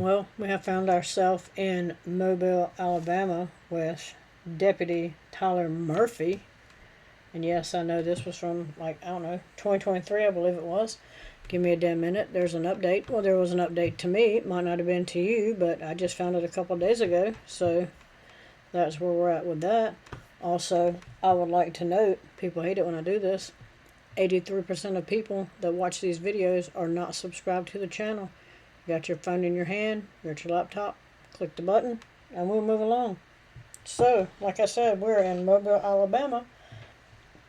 Well, we have found ourselves in Mobile, Alabama with Deputy Tyler Murphy. And yes, I know this was from, like, I don't know, 2023, I believe it was. Give me a damn minute. There's an update. Well, there was an update to me. It might not have been to you, but I just found it a couple of days ago. So that's where we're at with that. Also, I would like to note, people hate it when I do this, 83% of people that watch these videos are not subscribed to the channel. You got your phone in your hand, you're at your laptop, click the button, and we'll move along. So, like I said, we're in Mobile, Alabama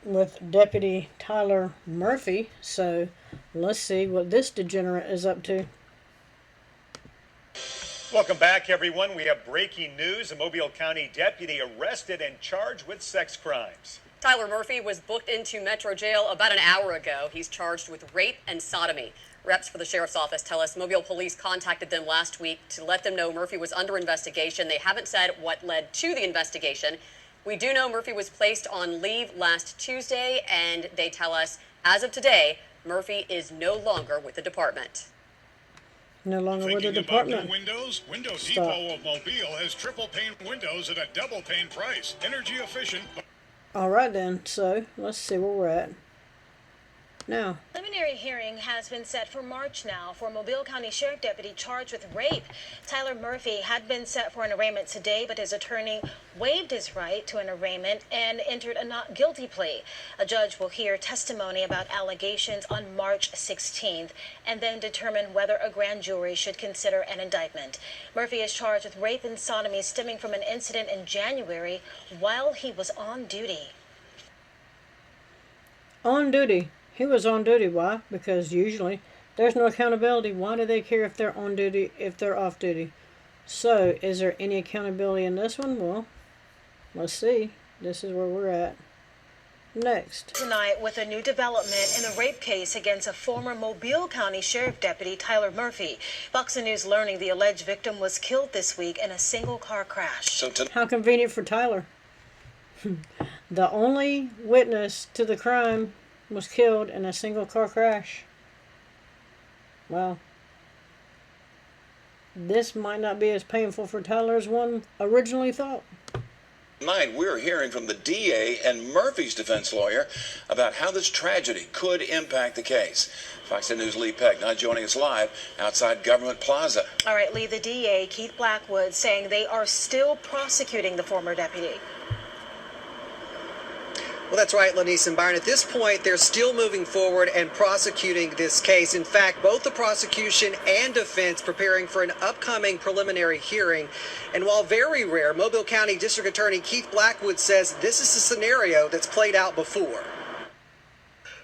with Deputy Tyler Murphy. So, let's see what this degenerate is up to. Welcome back, everyone. We have breaking news. A Mobile County deputy arrested and charged with sex crimes. Tyler Murphy was booked into Metro Jail about an hour ago. He's charged with rape and sodomy. Reps for the sheriff's office tell us Mobile police contacted them last week to let them know Murphy was under investigation. They haven't said what led to the investigation. We do know Murphy was placed on leave last Tuesday, and they tell us, as of today, Murphy is no longer with the department. No longer with the Thinking department. about new windows? Window Stop. Depot of Mobile has triple pane windows at a double pane price. Energy efficient. Alright then, so let's see where we're at. Now, Preliminary hearing has been set for March now for a Mobile County Sheriff deputy charged with rape. Tyler Murphy had been set for an arraignment today, but his attorney waived his right to an arraignment and entered a not guilty plea. A judge will hear testimony about allegations on March 16th and then determine whether a grand jury should consider an indictment. Murphy is charged with rape and sodomy stemming from an incident in January while he was on duty. on duty. He was on duty. Why? Because usually there's no accountability. Why do they care if they're on duty, if they're off duty? So, is there any accountability in this one? Well, let's see. This is where we're at. Next. Tonight with a new development in the rape case against a former Mobile County Sheriff Deputy Tyler Murphy. Fox News learning the alleged victim was killed this week in a single car crash. How convenient for Tyler. The only witness to the crime was killed in a single car crash. Well, this might not be as painful for Tyler as one originally thought. Tonight, we're hearing from the DA and Murphy's defense lawyer about how this tragedy could impact the case. Fox News' Lee Peck now joining us live outside Government Plaza. All right, Lee, the DA, Keith Blackwood, saying they are still prosecuting the former deputy. Well, that's right, Lenise and Byron. At this point, they're still moving forward and prosecuting this case. In fact, both the prosecution and defense preparing for an upcoming preliminary hearing. And while very rare, Mobile County District Attorney Keith Blackwood says this is a scenario that's played out before.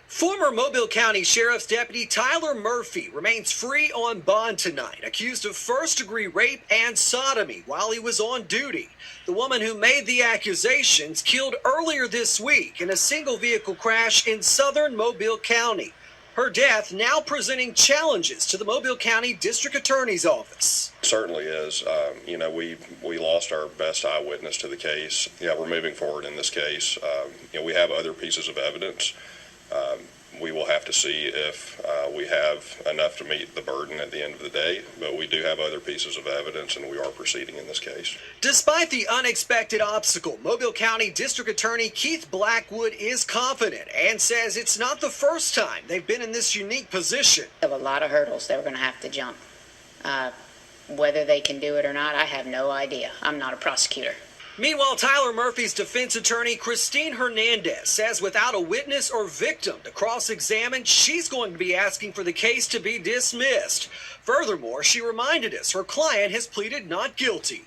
Former Mobile County Sheriff's Deputy Tyler Murphy remains free on bond tonight, accused of first-degree rape and sodomy while he was on duty. The woman who made the accusations killed earlier this week in a single-vehicle crash in southern Mobile County. Her death now presenting challenges to the Mobile County District Attorney's Office. Certainly is. We lost our best eyewitness to the case. Yeah, we're moving forward in this case. We have other pieces of evidence. We will have to see if we have enough to meet the burden at the end of the day, but we do have other pieces of evidence and we are proceeding in this case. Despite the unexpected obstacle, Mobile County District Attorney Keith Blackwood is confident and says it's not the first time they've been in this unique position. Of a lot of hurdles they were going to have to jump. Whether they can do it or not, I have no idea. I'm not a prosecutor. Meanwhile, Tyler Murphy's defense attorney, Christine Hernandez, says without a witness or victim to cross-examine, she's going to be asking for the case to be dismissed. Furthermore, she reminded us her client has pleaded not guilty.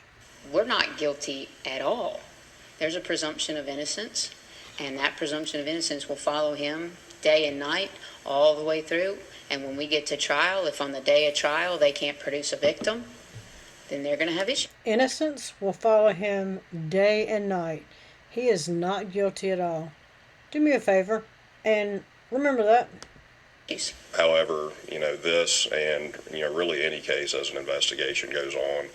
We're not guilty at all. There's a presumption of innocence, and that presumption of innocence will follow him day and night all the way through. And when we get to trial, if on the day of trial they can't produce a victim, then they're going to have issues. Innocence will follow him day and night. He is not guilty at all. Do me a favor and remember that. However, this and, really any case as an investigation goes on,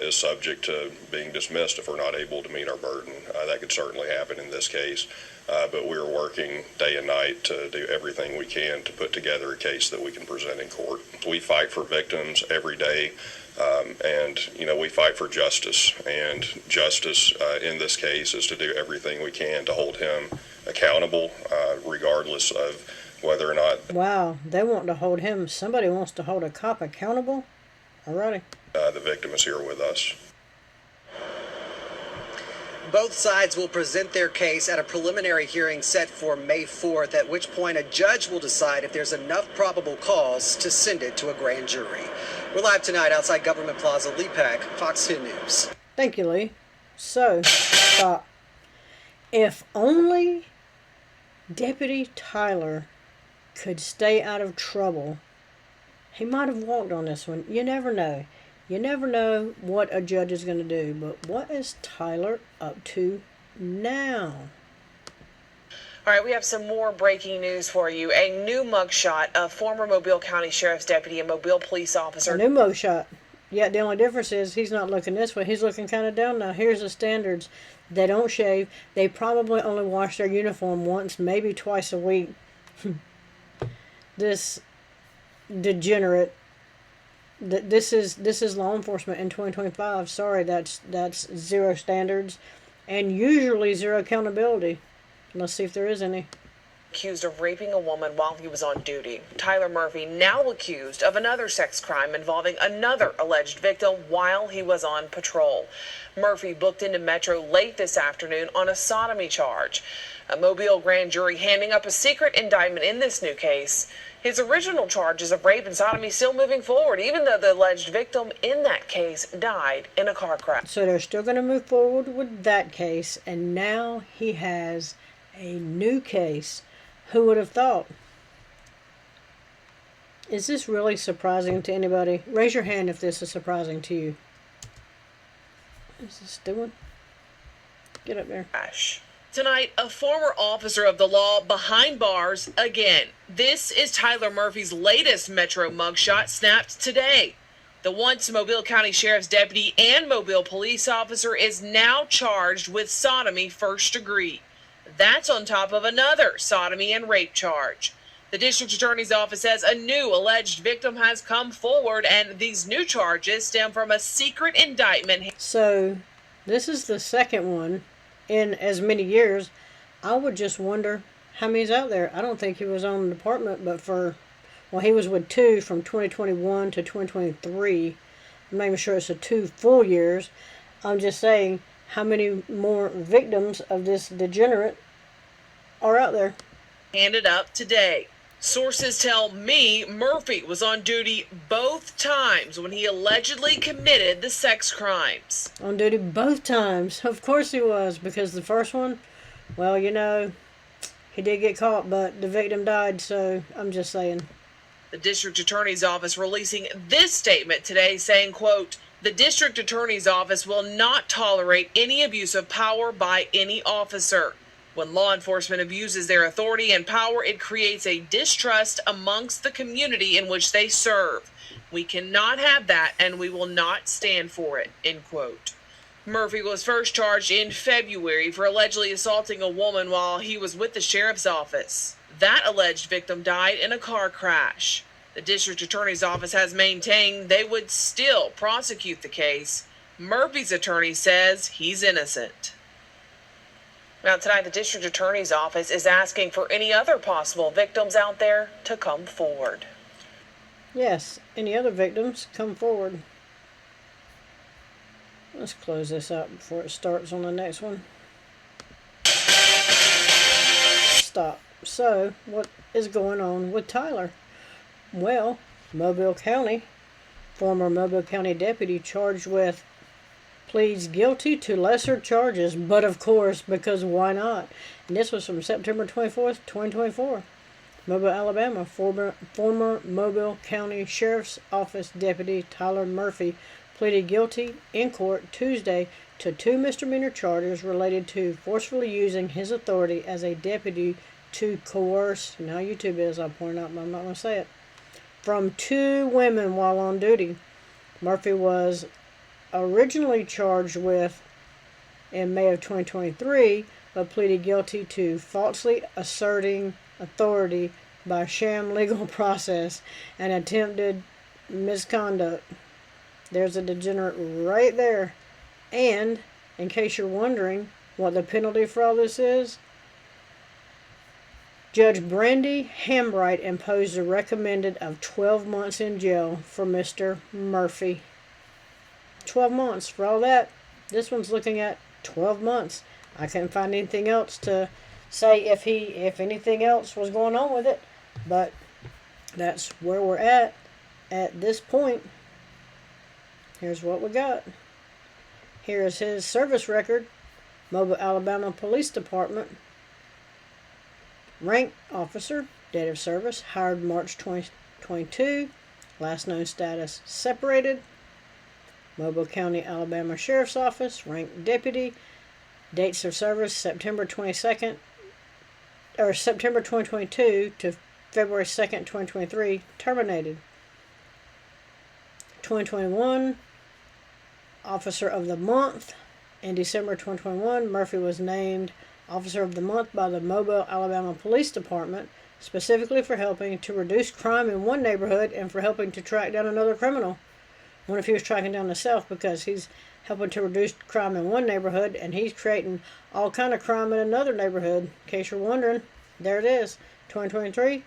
is subject to being dismissed if we're not able to meet our burden. That could certainly happen in this case, but we're working day and night to do everything we can to put together a case that we can present in court. We fight for victims every day, and we fight for justice, and justice in this case is to do everything we can to hold him accountable, regardless of whether or not. Wow, they want to hold him. Somebody wants to hold a cop accountable? Alrighty. The victim is here with us. Both sides will present their case at a preliminary hearing set for May 4th, at which point a judge will decide if there's enough probable cause to send it to a grand jury. We're live tonight outside Government Plaza. Lee Peck, Fox 10 News. Thank you, Lee. So, if only Deputy Tyler could stay out of trouble, he might have walked on this one. You never know. You never know what a judge is going to do. But what is Tyler up to now? All right, we have some more breaking news for you. A new mugshot of former Mobile County Sheriff's deputy and Mobile police officer. A new mugshot. Yeah, the only difference is he's not looking this way. He's looking kind of down now. Here's the standards. They don't shave. They probably only wash their uniform once, maybe twice a week. This degenerate. This is law enforcement in 2025. Sorry, that's zero standards, and usually zero accountability. Let's see if there is any. Accused of raping a woman while he was on duty. Tyler Murphy now accused of another sex crime involving another alleged victim while he was on patrol. Murphy booked into Metro late this afternoon on a sodomy charge. A Mobile grand jury handing up a secret indictment in this new case. His original charges of rape and sodomy still moving forward, even though the alleged victim in that case died in a car crash. So they're still going to move forward with that case, and now he has a new case. Who would have thought? Is this really surprising to anybody? Raise your hand if this is surprising to you. What is this doing? Get up there. Tonight, a former officer of the law behind bars again. This is Tyler Murphy's latest Metro mugshot snapped today. The once Mobile County Sheriff's deputy and Mobile police officer is now charged with sodomy first degree. That's on top of another sodomy and rape charge. The district attorney's office says a new alleged victim has come forward, and these new charges stem from a secret indictment. So, this is the second one in as many years. I would just wonder how many's out there. I don't think he was on the department, but he was with two from 2021 to 2023. I'm not even sure it's 2 full years. I'm just saying, how many more victims of this degenerate are out there? Handed up today. Sources tell me Murphy was on duty both times when he allegedly committed the sex crimes. On duty both times. Of course he was, because the first one, well, he did get caught, but the victim died, so I'm just saying. The district attorney's office releasing this statement today saying, quote, "The district attorney's office will not tolerate any abuse of power by any officer. When law enforcement abuses their authority and power, it creates a distrust amongst the community in which they serve. We cannot have that, and we will not stand for it," end quote. Murphy was first charged in February for allegedly assaulting a woman while he was with the sheriff's office. That alleged victim died in a car crash. The district attorney's office has maintained they would still prosecute the case. Murphy's attorney says he's innocent. Now tonight, the district attorney's office is asking for any other possible victims out there to come forward. Yes, any other victims, come forward. Let's close this out before it starts on the next one. Stop. So, what is going on with Tyler? Well, Mobile County, former Mobile County deputy charged with pleads guilty to lesser charges, but of course, because why not? And this was from September 24th, 2024. Mobile, Alabama, former Mobile County Sheriff's Office Deputy Tyler Murphy pleaded guilty in court Tuesday to 2 misdemeanor charges related to forcefully using his authority as a deputy to coerce, now YouTube is, I'll point out, but I'm not going to say it, from 2 women while on duty. Murphy was originally charged with in May of 2023, but pleaded guilty to falsely asserting authority by sham legal process and attempted misconduct. There's a degenerate right there. And, in case you're wondering what the penalty for all this is, Judge Brandy Hambright imposed a recommended of 12 months in jail for Mr. Murphy. 12 months for all that. This one's looking at 12 months. I couldn't find anything else to say if anything else was going on with it, but that's where we're at this point. Here's what we got. Here is his service record. Mobile, Alabama Police Department. Rank officer, date of service, hired March 2022, last known status separated. Mobile County, Alabama Sheriff's Office, rank deputy, dates of service September 22nd, or September 2022 to February 2nd, 2023, terminated. 2021, Officer of the Month. In December 2021, Murphy was named Officer of the Month by the Mobile, Alabama Police Department, specifically for helping to reduce crime in one neighborhood and for helping to track down another criminal. I wonder if he was tracking down himself, because he's helping to reduce crime in one neighborhood and he's creating all kind of crime in another neighborhood. In case you're wondering, there it is. 2023,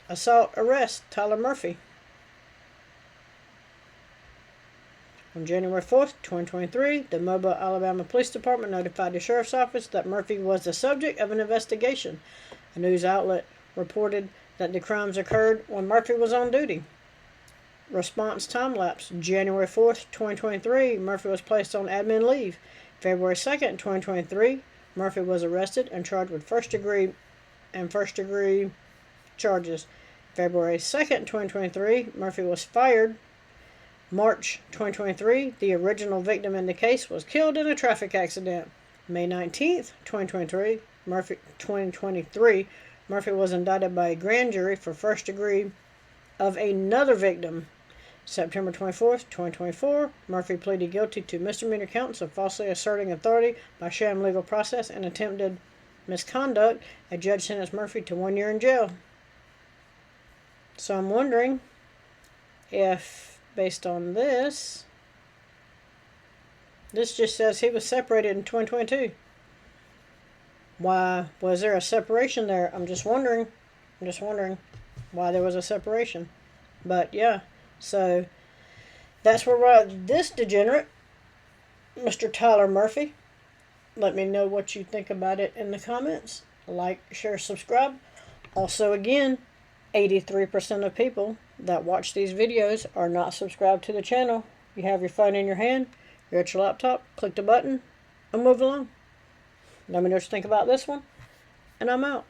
assault arrest, Tyler Murphy. On January 4th, 2023, the Mobile, Alabama Police Department notified the Sheriff's Office that Murphy was the subject of an investigation. A news outlet reported that the crimes occurred when Murphy was on duty. Response time lapse. January 4th, 2023, Murphy was placed on admin leave. February 2nd, 2023, Murphy was arrested and charged with first degree charges. February 2nd, 2023, Murphy was fired. March 2023, the original victim in the case was killed in a traffic accident. May 19th, 2023, Murphy was indicted by a grand jury for first degree of another victim. September 24th, 2024, Murphy pleaded guilty to misdemeanor counts of falsely asserting authority by sham legal process and attempted misconduct. A judge sentenced Murphy to 1 year in jail. So I'm wondering if, based on this just says he was separated in 2022. Why was there a separation there? I'm just wondering why there was a separation. But yeah, so that's where we're at. This degenerate, Mr. Tyler Murphy. Let me know what you think about it in the comments. Like, share, subscribe. Also, again, 83% of people that watch these videos are not subscribed to the channel. You have your phone in your hand, you're at your laptop, click the button, and move along. Let me know what you think about this one, and I'm out.